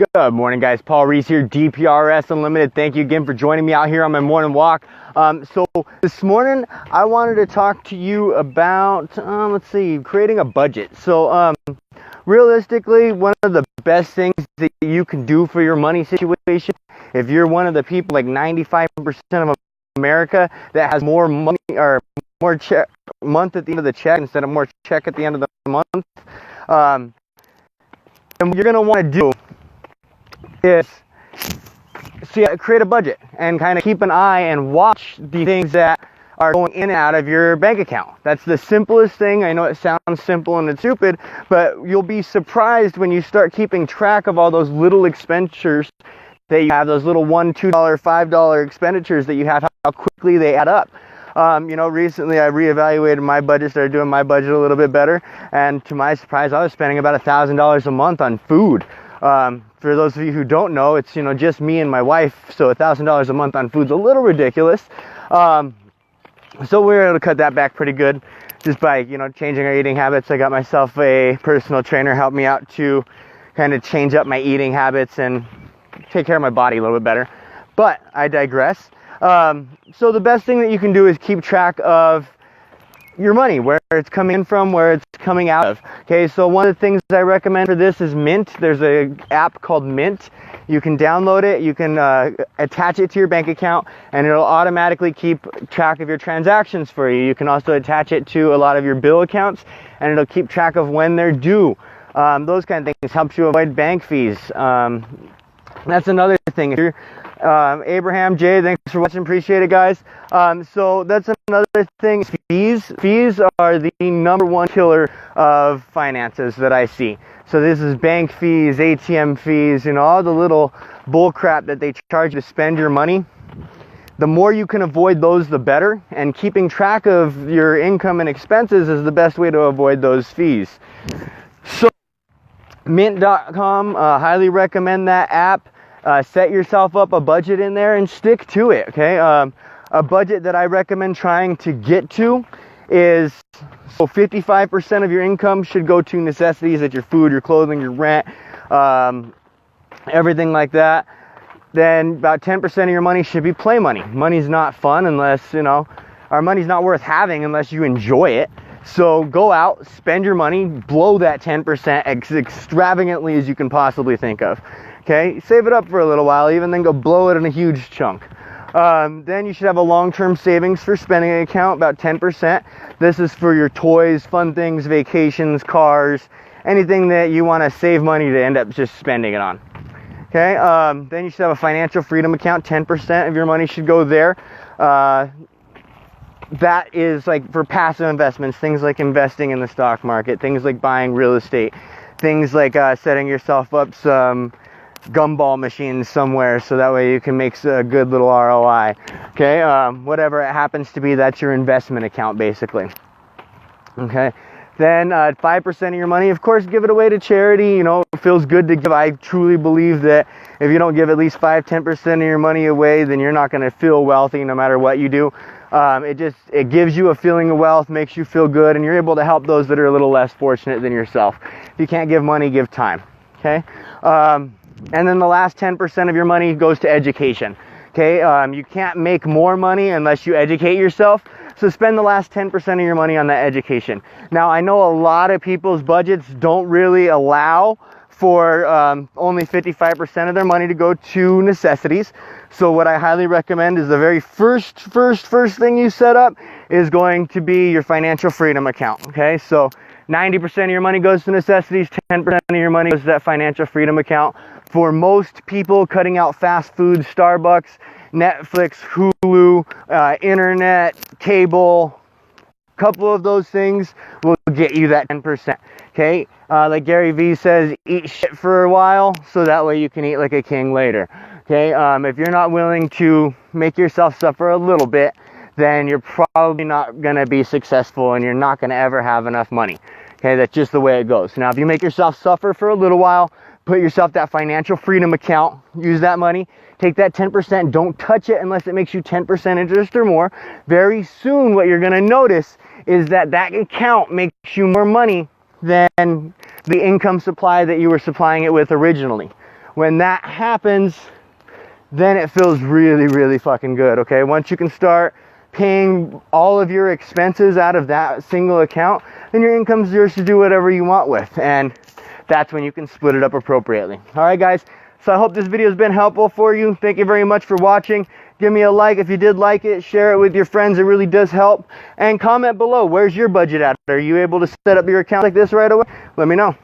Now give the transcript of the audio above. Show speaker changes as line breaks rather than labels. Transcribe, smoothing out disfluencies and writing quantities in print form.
Good morning, guys. Paul Reese here, DPRS Unlimited. Thank you again for joining me out here on my morning walk. So this morning I wanted to talk to you about, creating a budget. So realistically, one of the best things that you can do for your money situation, if you're one of the people, like 95% of America, that has more money or more month at the end of the check instead of more check at the end of the month, and what you're going to want to do is create a budget and kind of keep an eye and watch the things that are going in and out of your bank account. That's the simplest thing. I know it sounds simple and it's stupid, but you'll be surprised when you start keeping track of all those little expenditures that you have, those little $1, $2, $5 expenditures that you have, how quickly they add up. Recently I reevaluated my budget, started doing my budget a little bit better, and to my surprise, I was spending about $1,000 a month on food. For those of you who don't know, it's, just me and my wife, so $1,000 a month on food's a little ridiculous. So we were able to cut that back pretty good just by, changing our eating habits. I got myself a personal trainer, help me out to kind of change up my eating habits and take care of my body a little bit better. But I digress. So the best thing that you can do is keep track of your money, where it's coming in from, where it's coming out of. Okay, so one of the things I recommend for this is Mint. There's an app called Mint. You can download it, you can attach it to your bank account, and it'll automatically keep track of your transactions for you. You can also attach it to a lot of your bill accounts, and it'll keep track of when they're due. Those kind of things helps you avoid bank fees. That's another thing. If you're Abraham J, thanks for watching, appreciate it, guys. So that's another thing. Fees are the number one killer of finances that I see. So this is bank fees, ATM fees, all the little bull crap that they charge you to spend your money. The more you can avoid those, the better. And keeping track of your income and expenses is the best way to avoid those fees. So Mint.com, highly recommend that app. Set yourself up a budget in there and stick to it, okay? A budget that I recommend trying to get to is, 55% of your income should go to necessities, like your food, your clothing, your rent, everything like that. Then about 10% of your money should be play money. Money's not fun unless, our money's not worth having unless you enjoy it. So go out, spend your money, blow that 10% as extravagantly as you can possibly think of. Okay, save it up for a little while, even then go blow it in a huge chunk. Then you should have a long-term savings for spending account, about 10%. This is for your toys, fun things, vacations, cars, anything that you want to save money to end up just spending it on. Okay, then you should have a financial freedom account. 10% of your money should go there. That is like for passive investments, things like investing in the stock market, things like buying real estate, things like setting yourself up some gumball machines somewhere so that way you can make a good little ROI. Okay, whatever it happens to be, that's your investment account basically. Okay, then 5% of your money, of course, give it away to charity. It feels good to give. I truly believe that if you don't give at least 5-10% of your money away, then you're not going to feel wealthy no matter what you do. It gives you a feeling of wealth, makes you feel good, and you're able to help those that are a little less fortunate than yourself. If you can't give money, give time. Okay, and then the last 10% of your money goes to education. Okay, you can't make more money unless you educate yourself. So spend the last 10% of your money on that education. Now, I know a lot of people's budgets don't really allow for only 55% of their money to go to necessities. So what I highly recommend is the very first thing you set up is going to be your financial freedom account. Okay, so 90% of your money goes to necessities, 10% of your money goes to that financial freedom account. For most people, cutting out fast food, Starbucks, Netflix, Hulu, internet, cable, a couple of those things will get you that 10%. Okay, like Gary Vee says, eat shit for a while so that way you can eat like a king later. Okay, if you're not willing to make yourself suffer a little bit, then you're probably not going to be successful and you're not going to ever have enough money. Okay, that's just the way it goes. Now, if you make yourself suffer for a little while, put yourself that financial freedom account, use that money, take that 10%, don't touch it unless it makes you 10% interest or more. Very soon, what you're going to notice is that that account makes you more money than the income supply that you were supplying it with originally. When that happens, then it feels really, really fucking good, okay? Once you can start paying all of your expenses out of that single account, then your income's yours to do whatever you want with, and that's when you can split it up appropriately. All right, guys, so I hope this video has been helpful for you. Thank you very much for watching. Give me a like if you did like it. Share it with your friends. It really does help. And comment below, where's your budget at? Are you able to set up your account like this right away? Let me know.